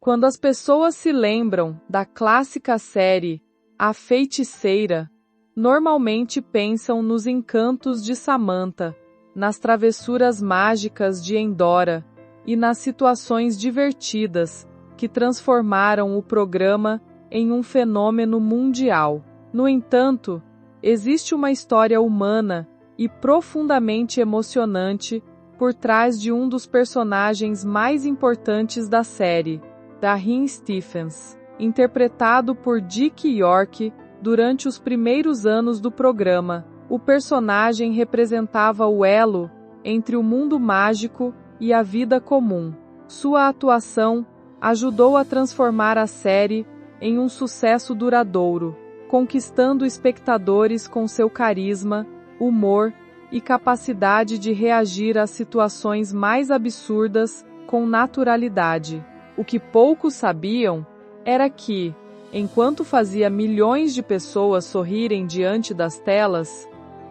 Quando as pessoas se lembram da clássica série A Feiticeira, normalmente pensam nos encantos de Samantha, nas travessuras mágicas de Endora e nas situações divertidas que transformaram o programa em um fenômeno mundial. No entanto, existe uma história humana e profundamente emocionante por trás de um dos personagens mais importantes da série, Darrin Stephens, interpretado por Dick York durante os primeiros anos do programa. O personagem representava o elo entre o mundo mágico e a vida comum. Sua atuação ajudou a transformar a série em um sucesso duradouro, conquistando espectadores com seu carisma, humor e capacidade de reagir às situações mais absurdas com naturalidade. O que poucos sabiam era que, enquanto fazia milhões de pessoas sorrirem diante das telas,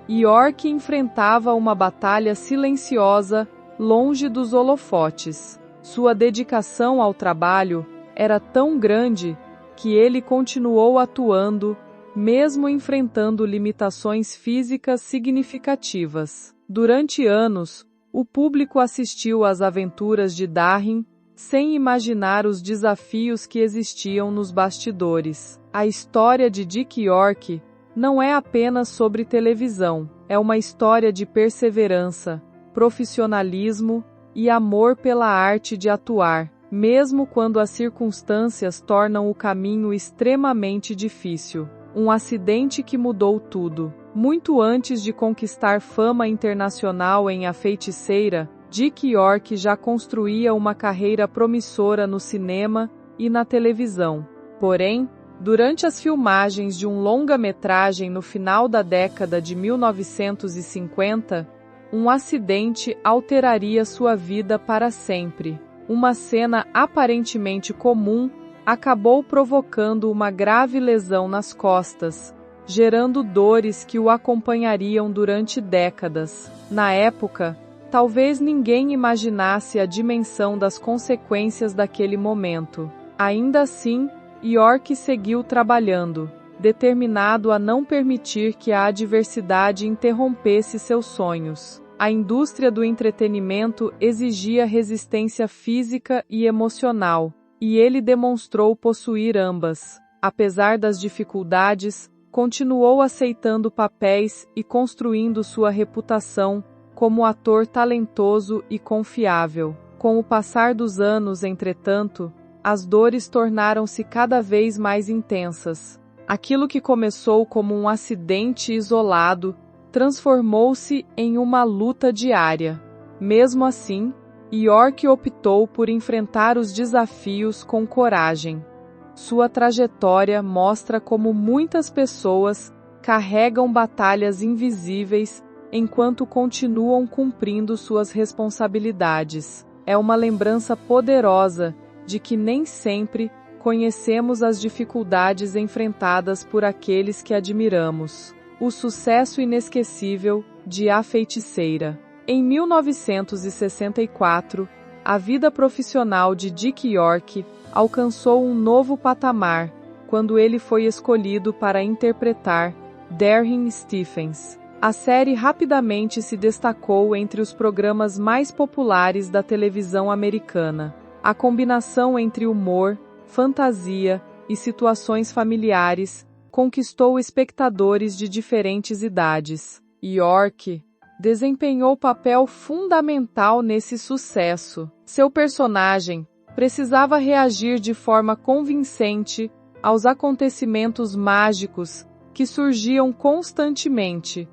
York enfrentava uma batalha silenciosa longe dos holofotes. Sua dedicação ao trabalho era tão grande que ele continuou atuando, mesmo enfrentando limitações físicas significativas. Durante anos, o público assistiu às aventuras de Darrin sem imaginar os desafios que existiam nos bastidores. A história de Dick York não é apenas sobre televisão, é uma história de perseverança, profissionalismo e amor pela arte de atuar, mesmo quando as circunstâncias tornam o caminho extremamente difícil. Um acidente que mudou tudo. Muito antes de conquistar fama internacional em A Feiticeira, Dick York já construía uma carreira promissora no cinema e na televisão. Porém, durante as filmagens de um longa-metragem no final da década de 1950, um acidente alteraria sua vida para sempre. Uma cena aparentemente comum acabou provocando uma grave lesão nas costas, gerando dores que o acompanhariam durante décadas. Na época, talvez ninguém imaginasse a dimensão das consequências daquele momento. Ainda assim, York seguiu trabalhando, determinado a não permitir que a adversidade interrompesse seus sonhos. A indústria do entretenimento exigia resistência física e emocional, e ele demonstrou possuir ambas. Apesar das dificuldades, continuou aceitando papéis e construindo sua reputação como ator talentoso e confiável. Com o passar dos anos, entretanto, as dores tornaram-se cada vez mais intensas. Aquilo que começou como um acidente isolado transformou-se em uma luta diária. Mesmo assim, York optou por enfrentar os desafios com coragem. Sua trajetória mostra como muitas pessoas carregam batalhas invisíveis enquanto continuam cumprindo suas responsabilidades. É uma lembrança poderosa de que nem sempre conhecemos as dificuldades enfrentadas por aqueles que admiramos. O sucesso inesquecível de A Feiticeira. Em 1964, a vida profissional de Dick York alcançou um novo patamar quando ele foi escolhido para interpretar Darrin Stephens. A série rapidamente se destacou entre os programas mais populares da televisão americana. A combinação entre humor, fantasia e situações familiares conquistou espectadores de diferentes idades. York desempenhou papel fundamental nesse sucesso. Seu personagem precisava reagir de forma convincente aos acontecimentos mágicos que surgiam constantemente,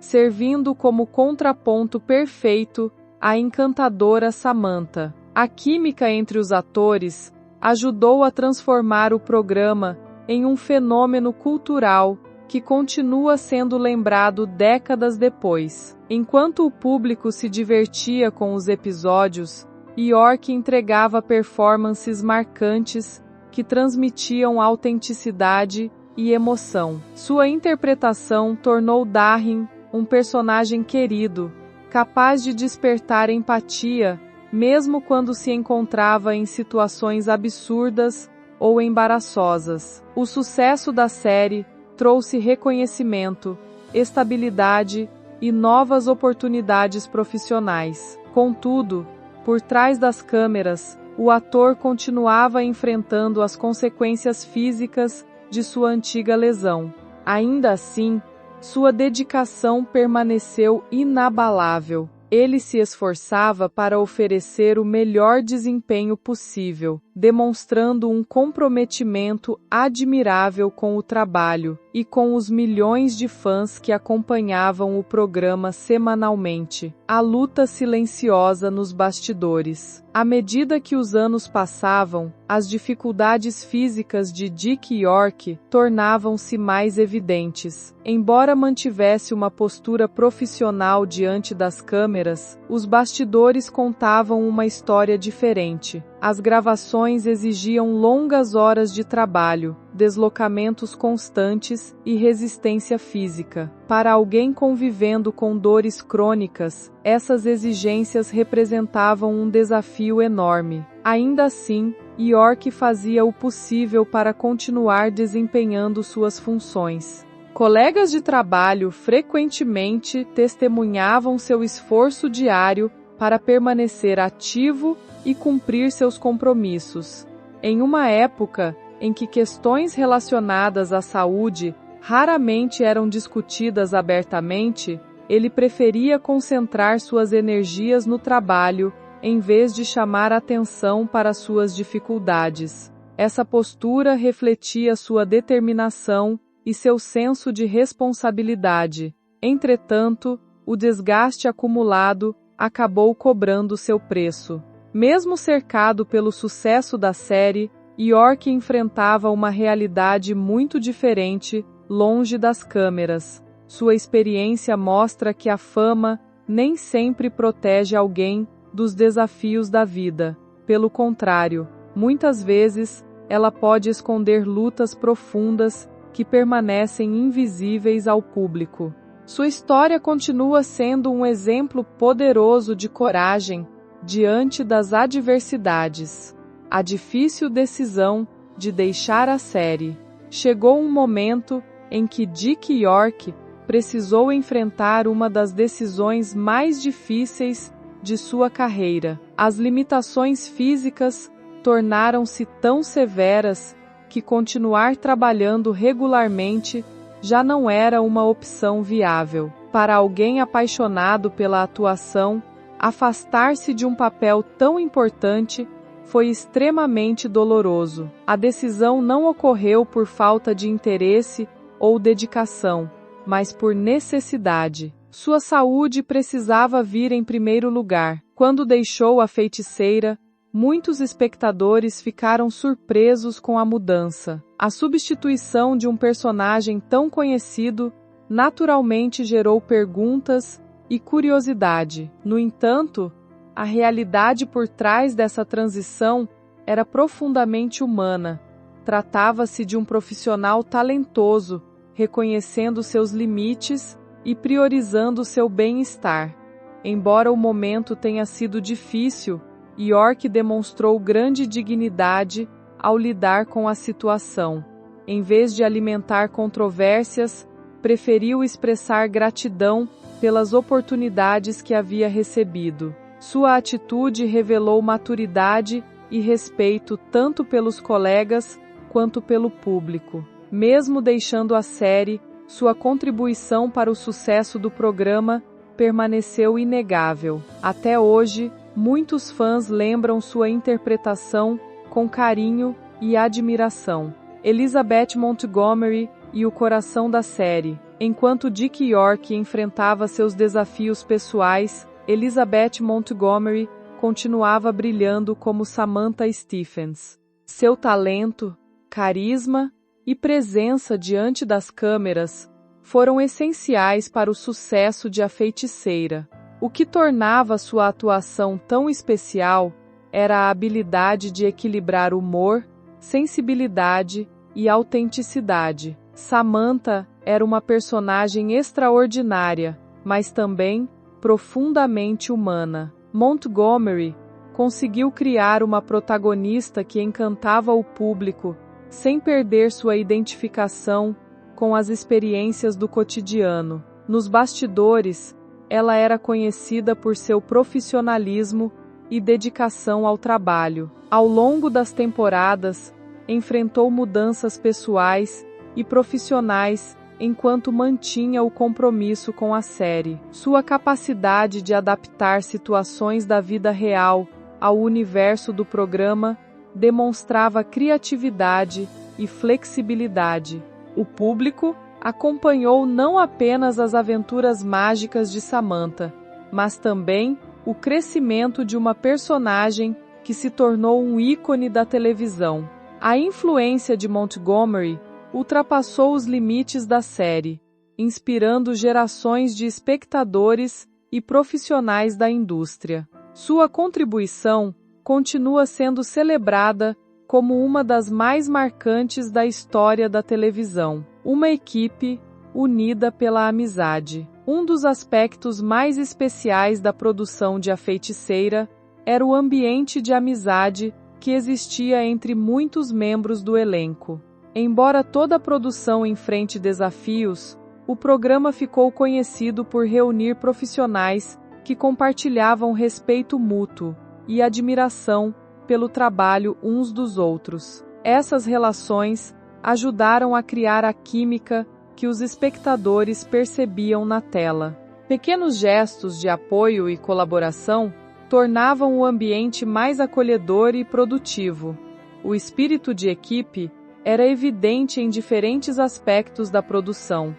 servindo como contraponto perfeito à encantadora Samantha. A química entre os atores ajudou a transformar o programa em um fenômeno cultural que continua sendo lembrado décadas depois. Enquanto o público se divertia com os episódios, York entregava performances marcantes que transmitiam autenticidade e emoção. Sua interpretação tornou Darrin um personagem querido, capaz de despertar empatia mesmo quando se encontrava em situações absurdas ou embaraçosas. O sucesso da série trouxe reconhecimento, estabilidade e novas oportunidades profissionais. Contudo, por trás das câmeras, o ator continuava enfrentando as consequências físicas de sua antiga lesão. Ainda assim, sua dedicação permaneceu inabalável. Ele se esforçava para oferecer o melhor desempenho possível, demonstrando um comprometimento admirável com o trabalho e com os milhões de fãs que acompanhavam o programa semanalmente. A luta silenciosa nos bastidores. À medida que os anos passavam, as dificuldades físicas de Dick York tornavam-se mais evidentes. Embora mantivesse uma postura profissional diante das câmeras, os bastidores contavam uma história diferente. As gravações exigiam longas horas de trabalho, deslocamentos constantes e resistência física. Para alguém convivendo com dores crônicas, essas exigências representavam um desafio enorme. Ainda assim, York fazia o possível para continuar desempenhando suas funções. Colegas de trabalho frequentemente testemunhavam seu esforço diário para permanecer ativo e cumprir seus compromissos. Em uma época em que questões relacionadas à saúde raramente eram discutidas abertamente, ele preferia concentrar suas energias no trabalho em vez de chamar atenção para suas dificuldades. Essa postura refletia sua determinação e seu senso de responsabilidade. Entretanto, o desgaste acumulado acabou cobrando seu preço. Mesmo cercado pelo sucesso da série, York enfrentava uma realidade muito diferente, longe das câmeras. Sua experiência mostra que a fama nem sempre protege alguém dos desafios da vida. Pelo contrário, muitas vezes, ela pode esconder lutas profundas que permanecem invisíveis ao público. Sua história continua sendo um exemplo poderoso de coragem diante das adversidades. A difícil decisão de deixar a série. Chegou um momento em que Dick York precisou enfrentar uma das decisões mais difíceis de sua carreira. As limitações físicas tornaram-se tão severas que continuar trabalhando regularmente já não era uma opção viável. Para alguém apaixonado pela atuação, afastar-se de um papel tão importante foi extremamente doloroso. A decisão não ocorreu por falta de interesse ou dedicação, mas por necessidade. Sua saúde precisava vir em primeiro lugar. Quando deixou a feiticeira, muitos espectadores ficaram surpresos com a mudança. A substituição de um personagem tão conhecido naturalmente gerou perguntas e curiosidade. No entanto, a realidade por trás dessa transição era profundamente humana. Tratava-se de um profissional talentoso, reconhecendo seus limites e priorizando seu bem-estar. Embora o momento tenha sido difícil, York demonstrou grande dignidade ao lidar com a situação. Em vez de alimentar controvérsias, preferiu expressar gratidão pelas oportunidades que havia recebido. Sua atitude revelou maturidade e respeito tanto pelos colegas quanto pelo público. Mesmo deixando a série, sua contribuição para o sucesso do programa permaneceu inegável. Até hoje, muitos fãs lembram sua interpretação com carinho e admiração. Elizabeth Montgomery e o coração da série. Enquanto Dick York enfrentava seus desafios pessoais, Elizabeth Montgomery continuava brilhando como Samantha Stephens. Seu talento, carisma e presença diante das câmeras foram essenciais para o sucesso de A Feiticeira. O que tornava sua atuação tão especial era a habilidade de equilibrar humor, sensibilidade e autenticidade. Samantha era uma personagem extraordinária, mas também profundamente humana. Montgomery conseguiu criar uma protagonista que encantava o público, sem perder sua identificação com as experiências do cotidiano. Nos bastidores, ela era conhecida por seu profissionalismo e dedicação ao trabalho. Ao longo das temporadas, enfrentou mudanças pessoais e profissionais enquanto mantinha o compromisso com a série. Sua capacidade de adaptar situações da vida real ao universo do programa demonstrava criatividade e flexibilidade. O público acompanhou não apenas as aventuras mágicas de Samantha, mas também o crescimento de uma personagem que se tornou um ícone da televisão. A influência de Montgomery ultrapassou os limites da série, inspirando gerações de espectadores e profissionais da indústria. Sua contribuição continua sendo celebrada como uma das mais marcantes da história da televisão. Uma equipe unida pela amizade. Um dos aspectos mais especiais da produção de A Feiticeira era o ambiente de amizade que existia entre muitos membros do elenco. Embora toda a produção enfrente desafios, o programa ficou conhecido por reunir profissionais que compartilhavam respeito mútuo e admiração pelo trabalho uns dos outros. Essas relações ajudaram a criar a química que os espectadores percebiam na tela. Pequenos gestos de apoio e colaboração tornavam o ambiente mais acolhedor e produtivo. O espírito de equipe era evidente em diferentes aspectos da produção,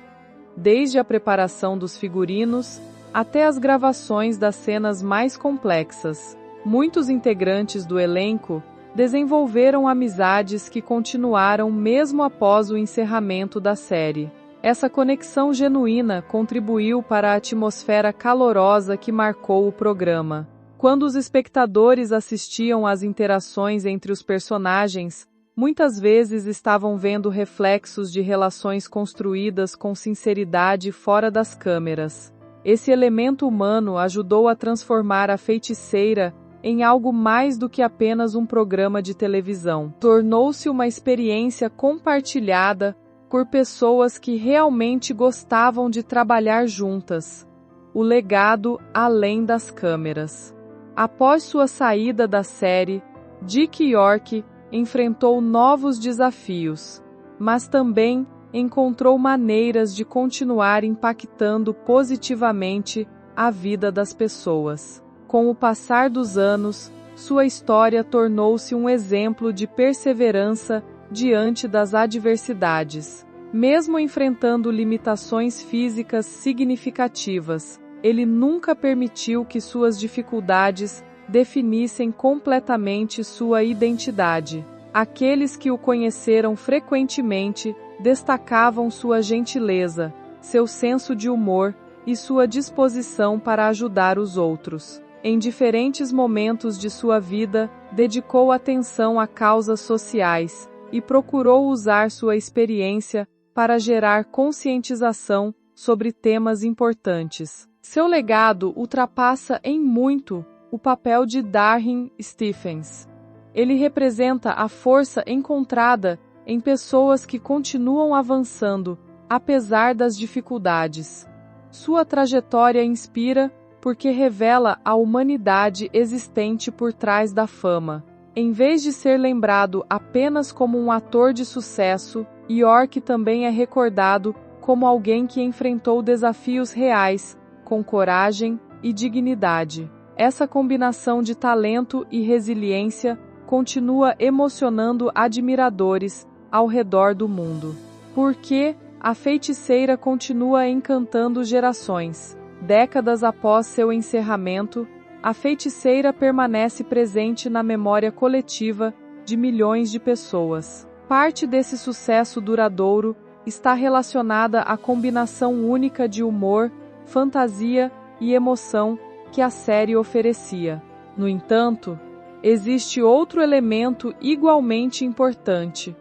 desde a preparação dos figurinos até as gravações das cenas mais complexas. Muitos integrantes do elenco desenvolveram amizades que continuaram mesmo após o encerramento da série. Essa conexão genuína contribuiu para a atmosfera calorosa que marcou o programa. Quando os espectadores assistiam às interações entre os personagens, muitas vezes estavam vendo reflexos de relações construídas com sinceridade fora das câmeras. Esse elemento humano ajudou a transformar A Feiticeira em algo mais do que apenas um programa de televisão. Tornou-se uma experiência compartilhada por pessoas que realmente gostavam de trabalhar juntas. O legado além das câmeras. Após sua saída da série, Dick York enfrentou novos desafios, mas também encontrou maneiras de continuar impactando positivamente a vida das pessoas. Com o passar dos anos, sua história tornou-se um exemplo de perseverança diante das adversidades. Mesmo enfrentando limitações físicas significativas, ele nunca permitiu que suas dificuldades definissem completamente sua identidade. Aqueles que o conheceram frequentemente destacavam sua gentileza, seu senso de humor e sua disposição para ajudar os outros. Em diferentes momentos de sua vida, dedicou atenção a causas sociais e procurou usar sua experiência para gerar conscientização sobre temas importantes. Seu legado ultrapassa em muito o papel de Darrin Stephens. Ele representa a força encontrada em pessoas que continuam avançando, apesar das dificuldades. Sua trajetória inspira porque revela a humanidade existente por trás da fama. Em vez de ser lembrado apenas como um ator de sucesso, York também é recordado como alguém que enfrentou desafios reais, com coragem e dignidade. Essa combinação de talento e resiliência continua emocionando admiradores ao redor do mundo. Porque A Feiticeira continua encantando gerações. Décadas após seu encerramento, A Feiticeira permanece presente na memória coletiva de milhões de pessoas. Parte desse sucesso duradouro está relacionada à combinação única de humor, fantasia e emoção que a série oferecia. No entanto, existe outro elemento igualmente importante.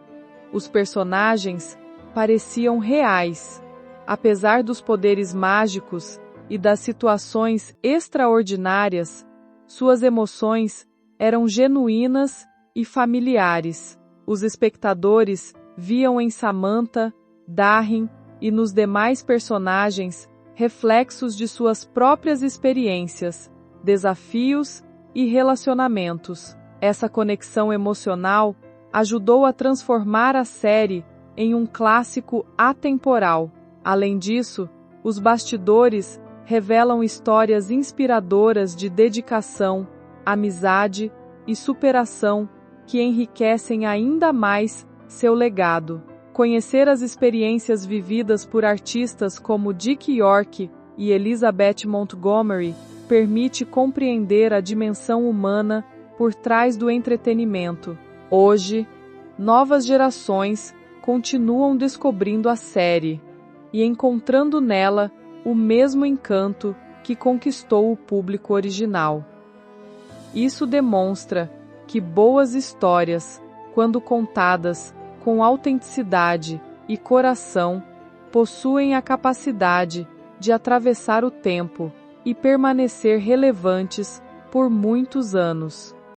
Os personagens pareciam reais. Apesar dos poderes mágicos e das situações extraordinárias, suas emoções eram genuínas e familiares. Os espectadores viam em Samantha, Darin e nos demais personagens reflexos de suas próprias experiências, desafios e relacionamentos. Essa conexão emocional ajudou a transformar a série em um clássico atemporal. Além disso, os bastidores revelam histórias inspiradoras de dedicação, amizade e superação que enriquecem ainda mais seu legado. Conhecer as experiências vividas por artistas como Dick York e Elizabeth Montgomery permite compreender a dimensão humana por trás do entretenimento. Hoje, novas gerações continuam descobrindo a série e encontrando nela o mesmo encanto que conquistou o público original. Isso demonstra que boas histórias, quando contadas com autenticidade e coração, possuem a capacidade de atravessar o tempo e permanecer relevantes por muitos anos.